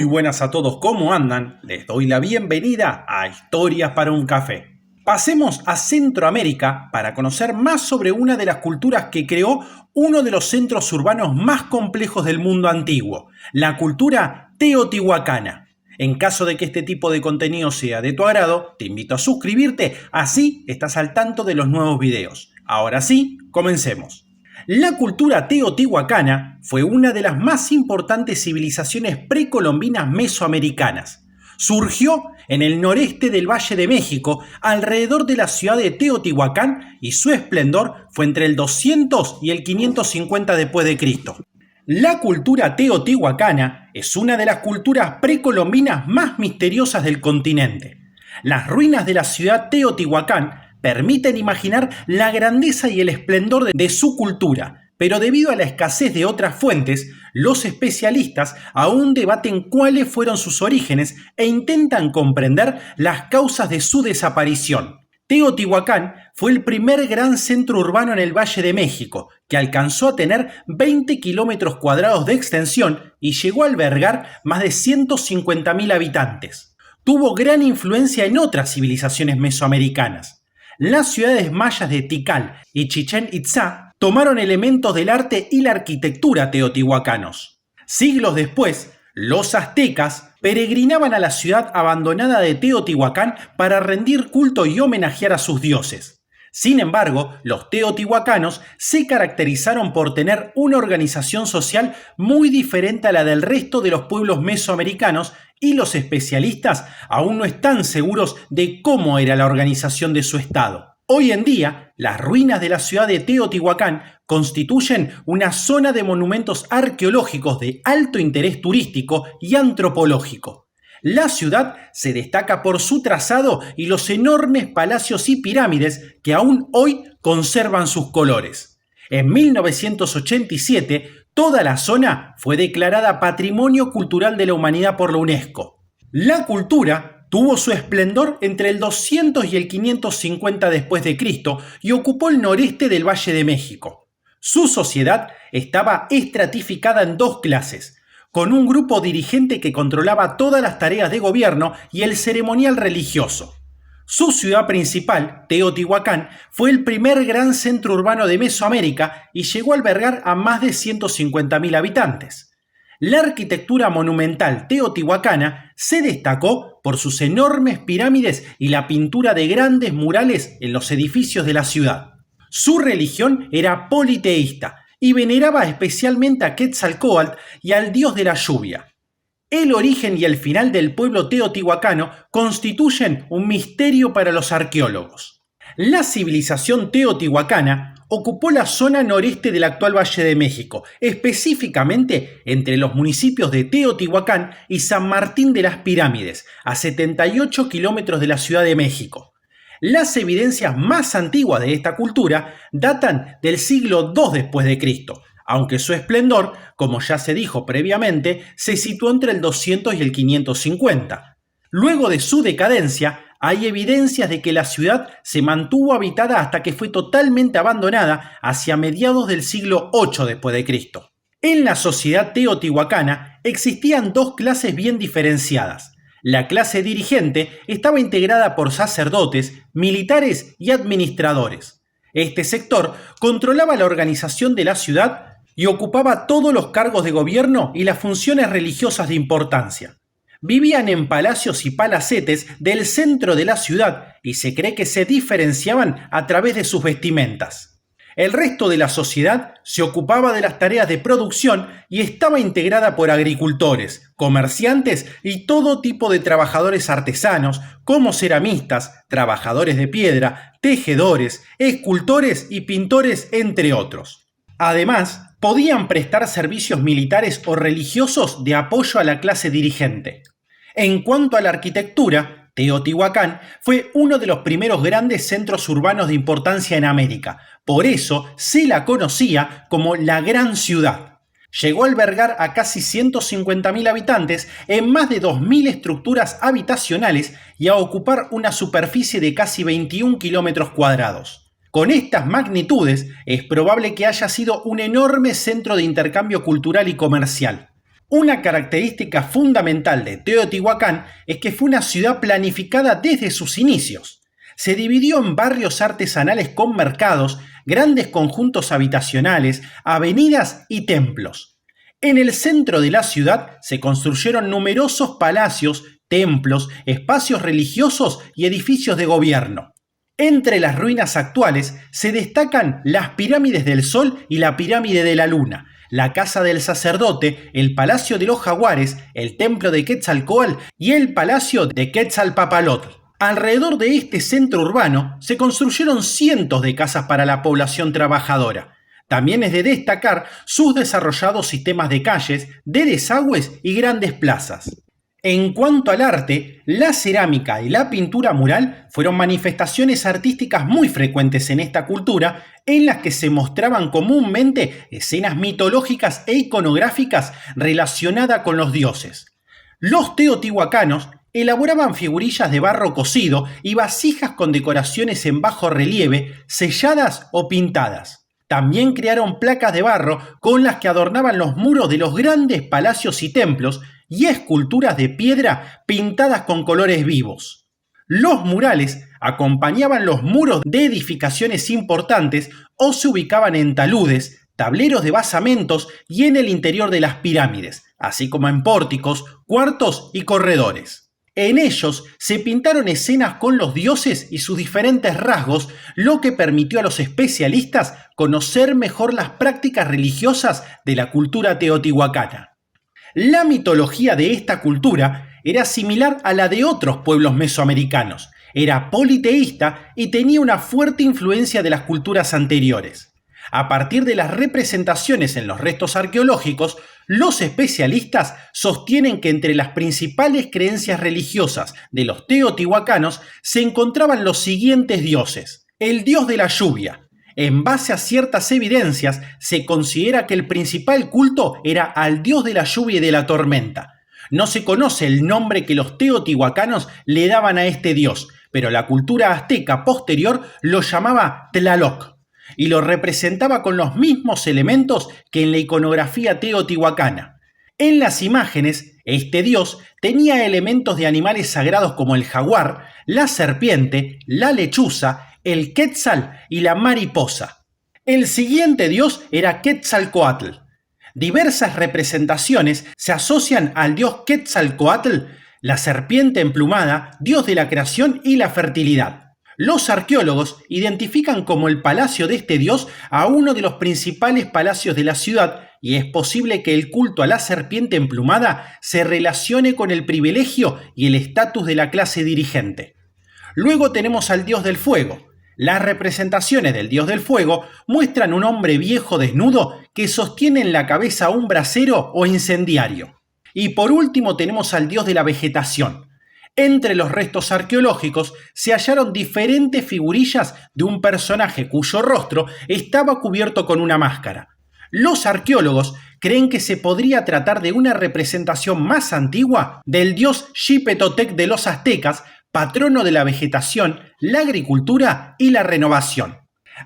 Muy buenas a todos, ¿cómo andan? Les doy la bienvenida a Historias para un Café. Pasemos a Centroamérica para conocer más sobre una de las culturas que creó uno de los centros urbanos más complejos del mundo antiguo, la cultura teotihuacana. En caso de que este tipo de contenido sea de tu agrado, te invito a suscribirte, así estás al tanto de los nuevos videos. Ahora sí, comencemos. La cultura teotihuacana fue una de las más importantes civilizaciones precolombinas mesoamericanas. Surgió en el noreste del Valle de México, alrededor de la ciudad de Teotihuacán, y su esplendor fue entre el 200 y el 550 después de Cristo. La cultura teotihuacana es una de las culturas precolombinas más misteriosas del continente. Las ruinas de la ciudad Teotihuacán permiten imaginar la grandeza y el esplendor de su cultura, pero debido a la escasez de otras fuentes, los especialistas aún debaten cuáles fueron sus orígenes e intentan comprender las causas de su desaparición. Teotihuacán fue el primer gran centro urbano en el Valle de México, que alcanzó a tener 20 kilómetros cuadrados de extensión y llegó a albergar más de 150.000 habitantes. Tuvo gran influencia en otras civilizaciones mesoamericanas. Las ciudades mayas de Tikal y Chichén Itzá tomaron elementos del arte y la arquitectura teotihuacanos. Siglos después, los aztecas peregrinaban a la ciudad abandonada de Teotihuacán para rendir culto y homenajear a sus dioses. Sin embargo, los teotihuacanos se caracterizaron por tener una organización social muy diferente a la del resto de los pueblos mesoamericanos, y los especialistas aún no están seguros de cómo era la organización de su estado. Hoy en día, las ruinas de la ciudad de Teotihuacán constituyen una zona de monumentos arqueológicos de alto interés turístico y antropológico. La ciudad se destaca por su trazado y los enormes palacios y pirámides que aún hoy conservan sus colores. En 1987, toda la zona fue declarada Patrimonio Cultural de la Humanidad por la UNESCO. La cultura tuvo su esplendor entre el 200 y el 550 después de Cristo y ocupó el noreste del Valle de México. Su sociedad estaba estratificada en dos clases, con un grupo dirigente que controlaba todas las tareas de gobierno y el ceremonial religioso. Su ciudad principal, Teotihuacán, fue el primer gran centro urbano de Mesoamérica y llegó a albergar a más de 150.000 habitantes. La arquitectura monumental teotihuacana se destacó por sus enormes pirámides y la pintura de grandes murales en los edificios de la ciudad. Su religión era politeísta y veneraba especialmente a Quetzalcóatl y al dios de la lluvia. El origen y el final del pueblo teotihuacano constituyen un misterio para los arqueólogos. La civilización teotihuacana ocupó la zona noreste del actual Valle de México, específicamente entre los municipios de Teotihuacán y San Martín de las Pirámides, a 78 kilómetros de la Ciudad de México. Las evidencias más antiguas de esta cultura datan del siglo II después de Cristo, aunque su esplendor, como ya se dijo previamente, se situó entre el 200 y el 550. Luego de su decadencia, hay evidencias de que la ciudad se mantuvo habitada hasta que fue totalmente abandonada hacia mediados del siglo VIII después de Cristo. En la sociedad teotihuacana existían dos clases bien diferenciadas. La clase dirigente estaba integrada por sacerdotes, militares y administradores. Este sector controlaba la organización de la ciudad y ocupaba todos los cargos de gobierno y las funciones religiosas de importancia. Vivían en palacios y palacetes del centro de la ciudad y se cree que se diferenciaban a través de sus vestimentas. El resto de la sociedad se ocupaba de las tareas de producción y estaba integrada por agricultores, comerciantes y todo tipo de trabajadores artesanos, como ceramistas, trabajadores de piedra, tejedores, escultores y pintores, entre otros. Además, podían prestar servicios militares o religiosos de apoyo a la clase dirigente. En cuanto a la arquitectura, Teotihuacán fue uno de los primeros grandes centros urbanos de importancia en América. Por eso se la conocía como la Gran Ciudad. Llegó a albergar a casi 150.000 habitantes en más de 2.000 estructuras habitacionales y a ocupar una superficie de casi 21 kilómetros cuadrados. Con estas magnitudes es probable que haya sido un enorme centro de intercambio cultural y comercial. Una característica fundamental de Teotihuacán es que fue una ciudad planificada desde sus inicios. Se dividió en barrios artesanales con mercados, grandes conjuntos habitacionales, avenidas y templos. En el centro de la ciudad se construyeron numerosos palacios, templos, espacios religiosos y edificios de gobierno. Entre las ruinas actuales se destacan las pirámides del Sol y la pirámide de la Luna, la casa del sacerdote, el palacio de los jaguares, el templo de Quetzalcóatl y el palacio de Quetzalpapalotl. Alrededor de este centro urbano se construyeron cientos de casas para la población trabajadora. También es de destacar sus desarrollados sistemas de calles, de desagües y grandes plazas. En cuanto al arte, la cerámica y la pintura mural fueron manifestaciones artísticas muy frecuentes en esta cultura, en las que se mostraban comúnmente escenas mitológicas e iconográficas relacionadas con los dioses. Los teotihuacanos elaboraban figurillas de barro cocido y vasijas con decoraciones en bajo relieve, selladas o pintadas. También crearon placas de barro con las que adornaban los muros de los grandes palacios y templos y esculturas de piedra pintadas con colores vivos. Los murales acompañaban los muros de edificaciones importantes o se ubicaban en taludes, tableros de basamentos y en el interior de las pirámides, así como en pórticos, cuartos y corredores. En ellos se pintaron escenas con los dioses y sus diferentes rasgos, lo que permitió a los especialistas conocer mejor las prácticas religiosas de la cultura teotihuacana. La mitología de esta cultura era similar a la de otros pueblos mesoamericanos. Era politeísta y tenía una fuerte influencia de las culturas anteriores. A partir de las representaciones en los restos arqueológicos, los especialistas sostienen que entre las principales creencias religiosas de los teotihuacanos se encontraban los siguientes dioses. El dios de la lluvia. En base a ciertas evidencias, se considera que el principal culto era al dios de la lluvia y de la tormenta. No se conoce el nombre que los teotihuacanos le daban a este dios, pero la cultura azteca posterior lo llamaba Tlaloc y lo representaba con los mismos elementos que en la iconografía teotihuacana. En las imágenes, este dios tenía elementos de animales sagrados como el jaguar, la serpiente, la lechuza, el quetzal y la mariposa. El siguiente dios era Quetzalcóatl. Diversas representaciones se asocian al dios Quetzalcóatl, la serpiente emplumada, dios de la creación y la fertilidad. Los arqueólogos identifican como el palacio de este dios a uno de los principales palacios de la ciudad y es posible que el culto a la serpiente emplumada se relacione con el privilegio y el estatus de la clase dirigente. Luego tenemos al dios del fuego. Las representaciones del dios del fuego muestran un hombre viejo desnudo que sostiene en la cabeza un brasero o incendiario. Y por último tenemos al dios de la vegetación. Entre los restos arqueológicos se hallaron diferentes figurillas de un personaje cuyo rostro estaba cubierto con una máscara. Los arqueólogos creen que se podría tratar de una representación más antigua del dios Xipetotec de los aztecas, patrono de la vegetación, la agricultura y la renovación.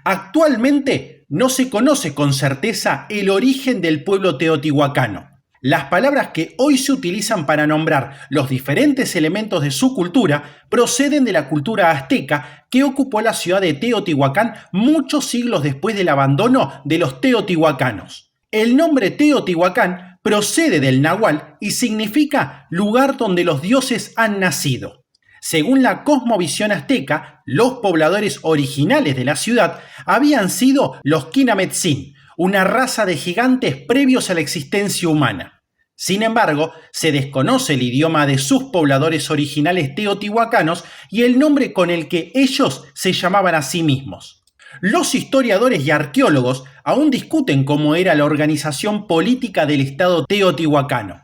Actualmente no se conoce con certeza el origen del pueblo teotihuacano. Las palabras que hoy se utilizan para nombrar los diferentes elementos de su cultura proceden de la cultura azteca que ocupó la ciudad de Teotihuacán muchos siglos después del abandono de los teotihuacanos. El nombre Teotihuacán procede del náhuatl y significa lugar donde los dioses han nacido. Según la cosmovisión azteca, los pobladores originales de la ciudad habían sido los Quinametzin, una raza de gigantes previos a la existencia humana. Sin embargo, se desconoce el idioma de sus pobladores originales teotihuacanos y el nombre con el que ellos se llamaban a sí mismos. Los historiadores y arqueólogos aún discuten cómo era la organización política del Estado teotihuacano.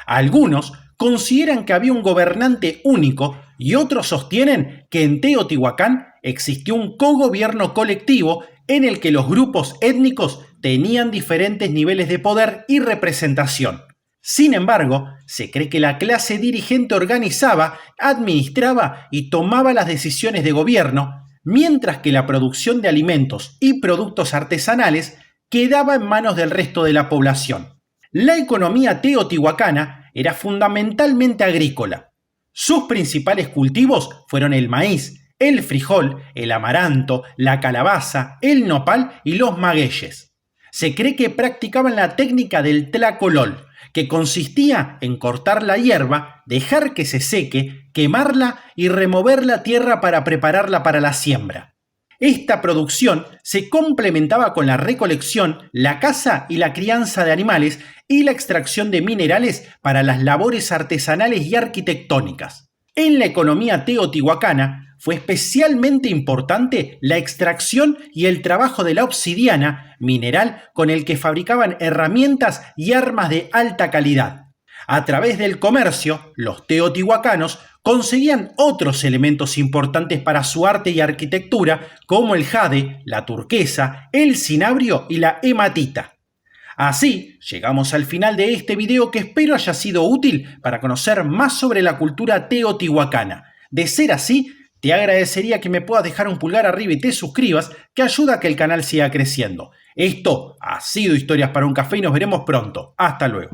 Algunos consideran que había un gobernante único y otros sostienen que en Teotihuacán existió un cogobierno colectivo en el que los grupos étnicos tenían diferentes niveles de poder y representación. Sin embargo, se cree que la clase dirigente organizaba, administraba y tomaba las decisiones de gobierno, mientras que la producción de alimentos y productos artesanales quedaba en manos del resto de la población. La economía teotihuacana era fundamentalmente agrícola. Sus principales cultivos fueron el maíz, el frijol, el amaranto, la calabaza, el nopal y los magueyes. Se cree que practicaban la técnica del tlacolol, que consistía en cortar la hierba, dejar que se seque, quemarla y remover la tierra para prepararla para la siembra. Esta producción se complementaba con la recolección, la caza y la crianza de animales y la extracción de minerales para las labores artesanales y arquitectónicas. En la economía teotihuacana fue especialmente importante la extracción y el trabajo de la obsidiana, mineral con el que fabricaban herramientas y armas de alta calidad. A través del comercio, los teotihuacanos conseguían otros elementos importantes para su arte y arquitectura, como el jade, la turquesa, el cinabrio y la hematita. Así, llegamos al final de este video que espero haya sido útil para conocer más sobre la cultura teotihuacana. De ser así, te agradecería que me puedas dejar un pulgar arriba y te suscribas, que ayuda a que el canal siga creciendo. Esto ha sido Historias para un Café y nos veremos pronto. Hasta luego.